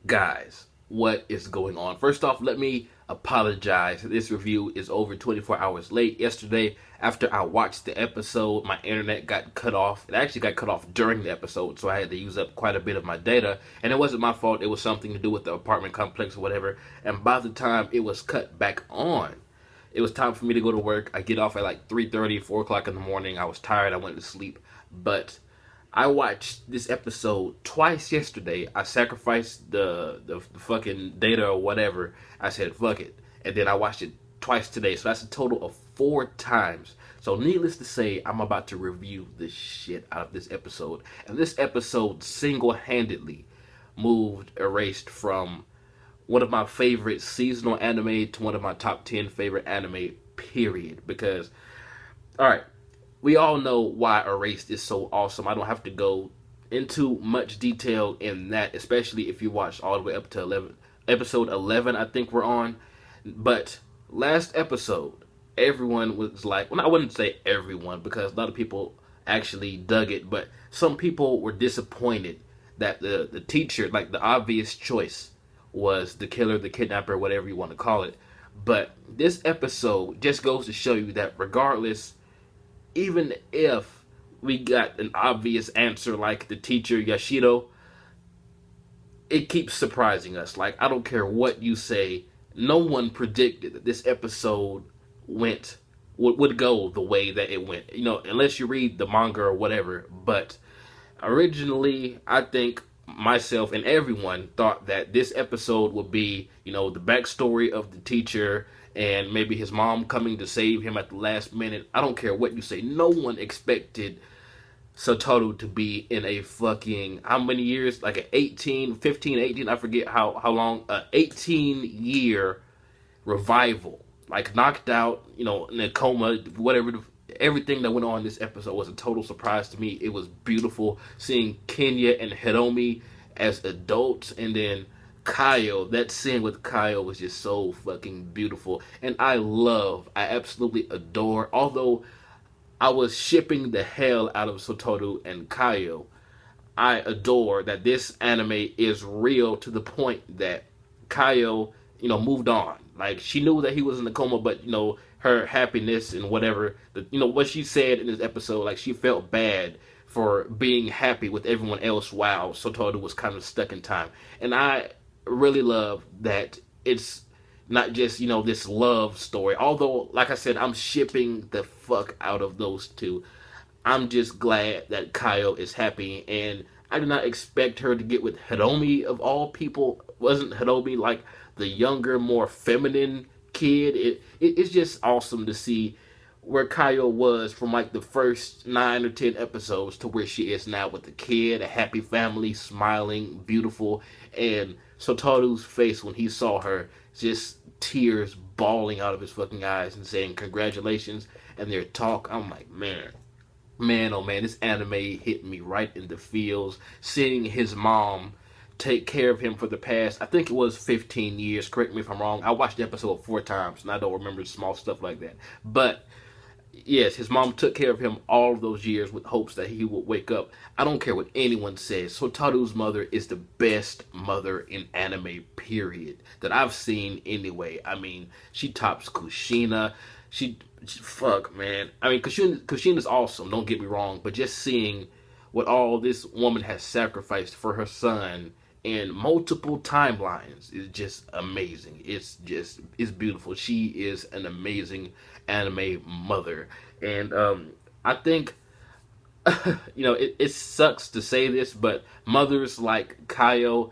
Guys, what is going on? First off, let me apologize. This review is over 24 hours late. Yesterday, after I watched the episode, my internet got cut off. It actually got cut off during the episode, so I had to use up quite a bit of my data. And it wasn't my fault. It was something to do with the apartment complex or whatever. And by the time it was cut back on, it was time for me to go to work. I get off at like 3:30, 4 o'clock in the morning. I was tired. I went to sleep. But I watched this episode twice yesterday. I sacrificed the fucking data or whatever. I said, fuck it. And then I watched it twice today. So that's a total of 4 times. So needless to say, I'm about to review the shit out of this episode. And this episode single-handedly moved Erased from one of my favorite seasonal anime to one of my top 10 favorite anime, period. Because, alright, we all know why Erased is so awesome. I don't have to go into much detail in that, especially if you watched all the way up to episode 11, I think we're on. But last episode, everyone was like, well, I wouldn't say everyone, because a lot of people actually dug it, but some people were disappointed that the teacher, like the obvious choice, was the killer, the kidnapper, whatever you want to call it. But this episode just goes to show you that regardless, even if we got an obvious answer like the teacher Yashido, it keeps surprising us. Like, I don't care what you say, no one predicted that this episode would go the way that it went. You know, unless you read the manga or whatever. But originally, I think myself and everyone thought that this episode would be, you know, the backstory of the teacher and maybe his mom coming to save him at the last minute. I don't care what you say. No one expected Satoru to be in a fucking, how many years? Like an 15, 18, I forget how long, 18-year revival. Like knocked out, you know, in a coma, whatever. Everything that went on in this episode was a total surprise to me. It was beautiful seeing Kenya and Hiromi as adults, and then Kayo, that scene with Kayo was just so fucking beautiful. And I absolutely adore, although I was shipping the hell out of Satoru and Kayo, I adore that this anime is real to the point that Kayo, you know, moved on. Like, she knew that he was in the coma, but, you know, her happiness and whatever, you know, what she said in this episode, like, she felt bad for being happy with everyone else while Satoru was kind of stuck in time. And I really love that it's not just, you know, this love story. Although, like I said, I'm shipping the fuck out of those two. I'm just glad that Kayo is happy, and I did not expect her to get with Hiromi of all people. Wasn't Hiromi like the younger, more feminine kid? It's just awesome to see where Kayo was from like the first 9 or 10 episodes to where she is now with the kid, a happy family, smiling, beautiful, and Satoru's face when he saw her, just tears bawling out of his fucking eyes and saying congratulations, and their talk, I'm like, man, oh man, this anime hit me right in the feels. Seeing his mom take care of him for the past, I think it was 15 years, correct me if I'm wrong. I watched the episode 4 times, and I don't remember small stuff like that. But yes, his mom took care of him all of those years with hopes that he would wake up. I don't care what anyone says. Sotaru's mother is the best mother in anime, period, that I've seen anyway. I mean, she tops Kushina. Fuck, man. I mean, Kushina's awesome, don't get me wrong, but just seeing what all this woman has sacrificed for her son in multiple timelines is just amazing. It's beautiful. She is an amazing anime mother. And I think, you know, it sucks to say this, but mothers like Kayo,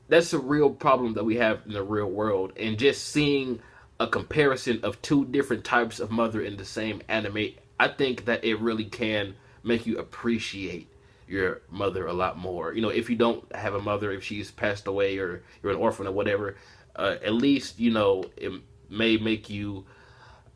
that's a real problem that we have in the real world. And just seeing a comparison of 2 different types of mother in the same anime, I think that it really can make you appreciate your mother a lot more. You know, if you don't have a mother, if she's passed away or you're an orphan or whatever, at least, you know, it may make you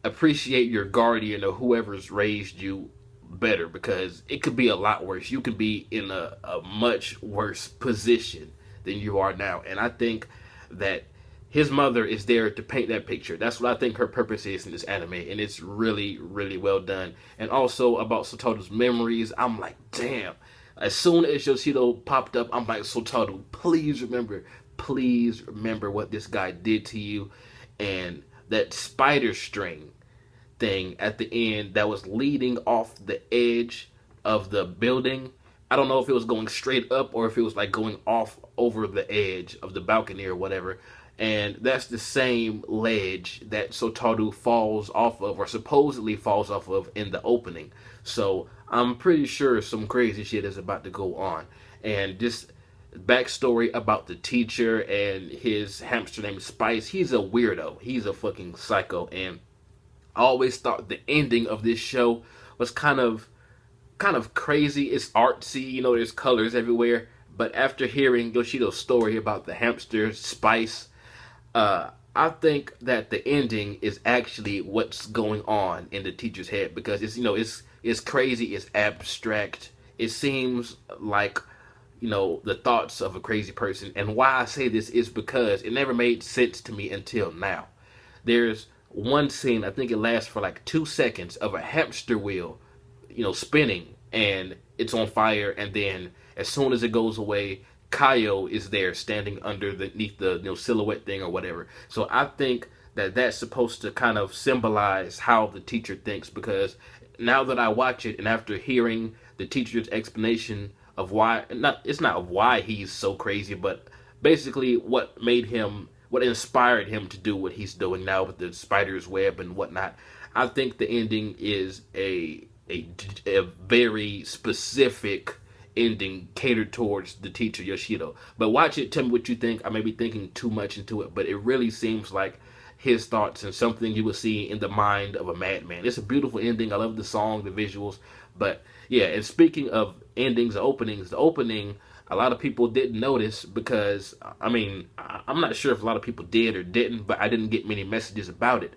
appreciate your guardian or whoever's raised you better, because it could be a lot worse. You could be in a much worse position than you are now. And I think that his mother is there to paint that picture. That's what I think her purpose is in this anime, and it's really, really well done. And also about Satoru's memories, I'm like, damn. As soon as Yoshido popped up, I'm like, Satoru, please remember what this guy did to you. And that spider string thing at the end that was leading off the edge of the building. I don't know if it was going straight up or if it was like going off over the edge of the balcony or whatever. And that's the same ledge that Satoru falls off of, or supposedly falls off of, in the opening. So I'm pretty sure some crazy shit is about to go on. And this backstory about the teacher and his hamster named Spice, he's a weirdo. He's a fucking psycho. And I always thought the ending of this show was kind of crazy. It's artsy, you know, there's colors everywhere. But after hearing Yoshido's story about the hamster Spice, I think that the ending is actually what's going on in the teacher's head, because it's, you know, it's crazy, it's abstract. It seems like, you know, the thoughts of a crazy person. And why I say this is because it never made sense to me until now. There's one scene, I think it lasts for like 2 seconds, of a hamster wheel, you know, spinning, and it's on fire, and then as soon as it goes away, Kayo is there standing underneath the, you know, silhouette thing or whatever. So I think that that's supposed to kind of symbolize how the teacher thinks, because now that I watch it and after hearing the teacher's explanation of why, it's not why he's so crazy, but basically what inspired him to do what he's doing now with the spider's web and whatnot. I think the ending is a very specific ending catered towards the teacher Yoshido. But watch it, tell me what you think. I may be thinking too much into it, but it really seems like his thoughts and something you will see in the mind of a madman. It's a beautiful ending. I love the song, the visuals. But yeah, and speaking of endings, the opening, a lot of people didn't notice, because I mean, I'm not sure if a lot of people did or didn't, but I didn't get many messages about it.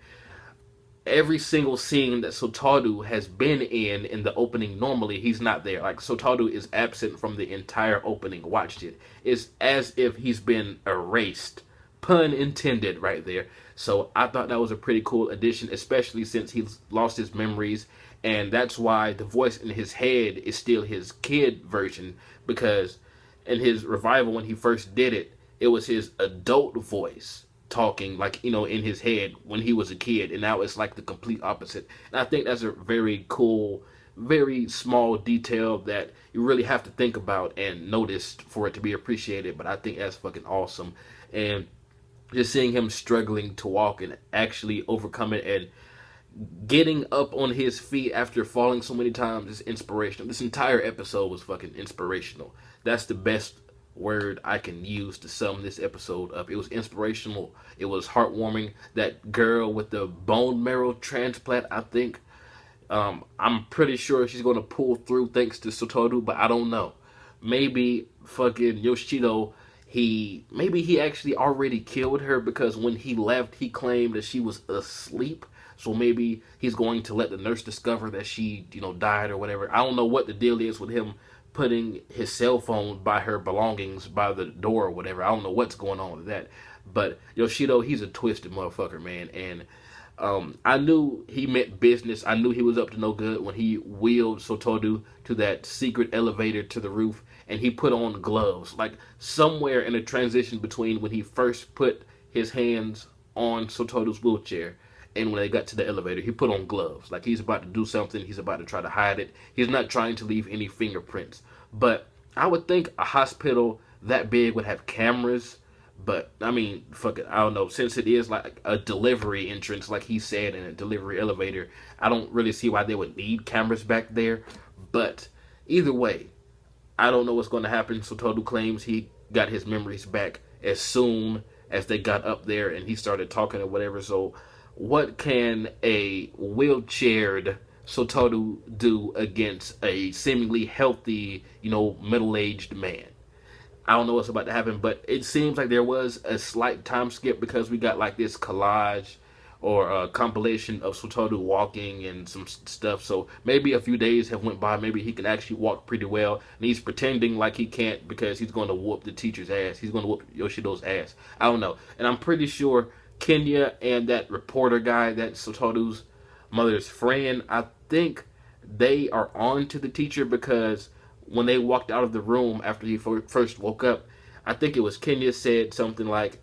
Every single scene that Satoru has been in the opening, normally he's not there. Like, Satoru is absent from the entire opening. Watched it. It's as if he's been erased. Pun intended right there. So I thought that was a pretty cool addition, especially since he's lost his memories. And that's why the voice in his head is still his kid version, because in his revival, when he first did it, it was his adult voice talking, like, you know, in his head when he was a kid, and now it's like the complete opposite. And I think that's a very cool, very small detail that you really have to think about and notice for it to be appreciated. But I think that's fucking awesome. And just seeing him struggling to walk and actually overcome it and getting up on his feet after falling so many times is inspirational. This entire episode was fucking inspirational. That's the best word I can use to sum this episode up. It was inspirational. It was heartwarming. That girl with the bone marrow transplant, I think, I'm pretty sure she's going to pull through thanks to Satoru, but I don't know. Maybe fucking Yoshido, maybe he actually already killed her, because when he left, he claimed that she was asleep. So maybe he's going to let the nurse discover that she, you know, died or whatever. I don't know what the deal is with him putting his cell phone by her belongings by the door or whatever. I don't know what's going on with that. But Yoshido, he's a twisted motherfucker, man. And I knew he meant business. I knew he was up to no good when he wheeled Satoru to that secret elevator to the roof, and he put on gloves. Like, somewhere in a transition between when he first put his hands on Satoru's wheelchair and when they got to the elevator, he put on gloves. Like, he's about to do something. He's about to try to hide it. He's not trying to leave any fingerprints. But I would think a hospital that big would have cameras. But, I mean, fuck it, I don't know. Since it is like a delivery entrance, like he said, in a delivery elevator, I don't really see why they would need cameras back there. But either way, I don't know what's going to happen. Satoru claims he got his memories back as soon as they got up there and he started talking or whatever. So what can a wheelchaired Satoru do against a seemingly healthy, you know, middle-aged man? I don't know what's about to happen, but it seems like there was a slight time skip, because we got like this collage or a compilation of Satoru walking and some stuff. So maybe a few days have went by. Maybe he can actually walk pretty well, and he's pretending like he can't because he's going to whoop the teacher's ass. He's going to whoop Yoshido's ass. I don't know. And I'm pretty sure Kenya and that reporter guy, that Satoru's mother's friend, I think they are on to the teacher, because when they walked out of the room after he first woke up, I think it was Kenya said something like,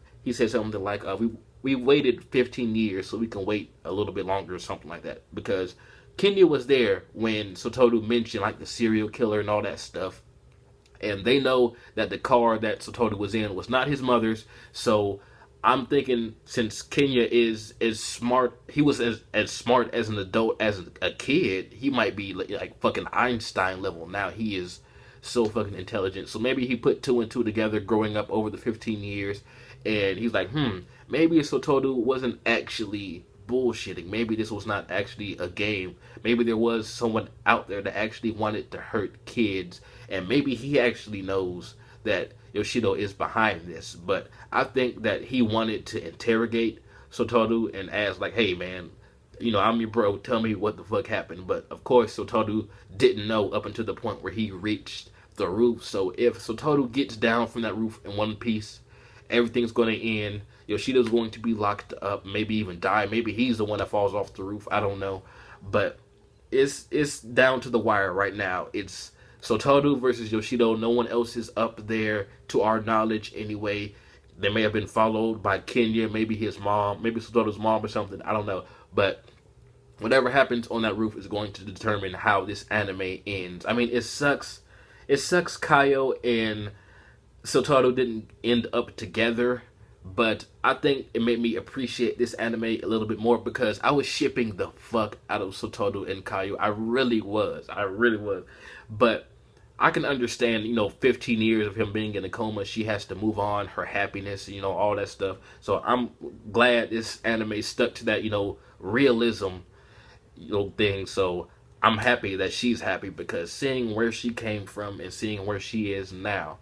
we waited 15 years so we can wait a little bit longer or something like that, because Kenya was there when Satoru mentioned like the serial killer and all that stuff, and they know that the car that Satoru was in was not his mother's. So I'm thinking, since Kenya is as smart, he was as smart as an adult as a kid, he might be like fucking Einstein level. Now he is so fucking intelligent. So maybe he put two and two together growing up over the 15 years, and he's like, maybe Satoru wasn't actually bullshitting. Maybe this was not actually a game. Maybe there was someone out there that actually wanted to hurt kids, and maybe he actually knows that Yoshido is behind this. But I think that he wanted to interrogate Satoru and ask, like, hey man, I'm your bro, tell me what the fuck happened. But of course Satoru didn't know up until the point where he reached the roof. So if Satoru gets down from that roof in one piece, everything's going to end. Yoshido's going to be locked up, maybe even die. Maybe he's the one that falls off the roof. I don't know. But it's down to the wire right now. It's Satoru versus Yoshido. No one else is up there, to our knowledge anyway. They may have been followed by Kenya, maybe his mom, maybe Satoru's mom or something. I don't know. But whatever happens on that roof is going to determine how this anime ends. I mean, it sucks. It sucks Kayo and Satoru didn't end up together, but I think it made me appreciate this anime a little bit more, because I was shipping the fuck out of Satoru and Kayo. I really was. But I can understand, 15 years of him being in a coma, she has to move on, her happiness, all that stuff. So I'm glad this anime stuck to that, realism, thing. So I'm happy that she's happy, because seeing where she came from and seeing where she is now,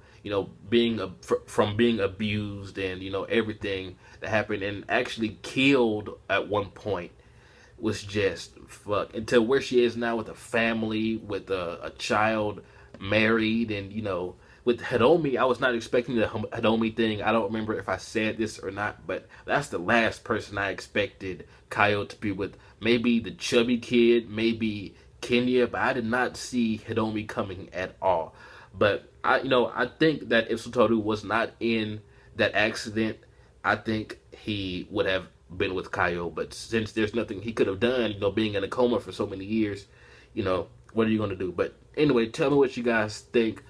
from being abused and, everything that happened and actually killed at one point, was just fuck. Until where she is now with a family, with a child, married, and, with Hiromi, I was not expecting the Hiromi thing. I don't remember if I said this or not, but that's the last person I expected Kayo to be with. Maybe the chubby kid, maybe Kenya, but I did not see Hiromi coming at all. But I think that if Satoru was not in that accident, I think he would have been with Kayo. But since there's nothing he could have done, being in a coma for so many years, what are you going to do? But anyway, tell me what you guys think.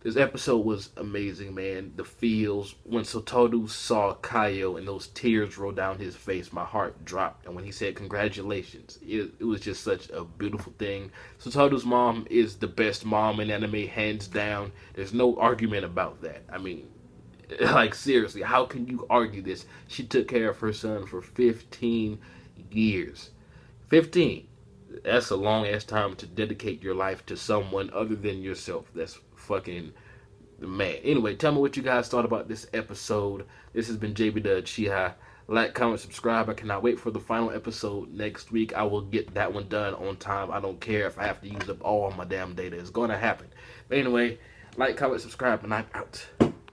This episode was amazing, man. The feels. When Satoru saw Kayo and those tears rolled down his face, my heart dropped. And when he said congratulations, it was just such a beautiful thing. Satoru's mom is the best mom in anime, hands down. There's no argument about that. I mean, like, seriously, how can you argue this? She took care of her son for 15 years. 15. That's a long ass time to dedicate your life to someone other than yourself. That's fucking man. Anyway, tell me what you guys thought about this episode. This has been jbDAuchiha. Like, comment, subscribe. I cannot wait for the final episode next week. I will get that one done on time. I don't care if I have to use up all my damn data. It's going to happen. But anyway, like, comment, subscribe, and I'm out.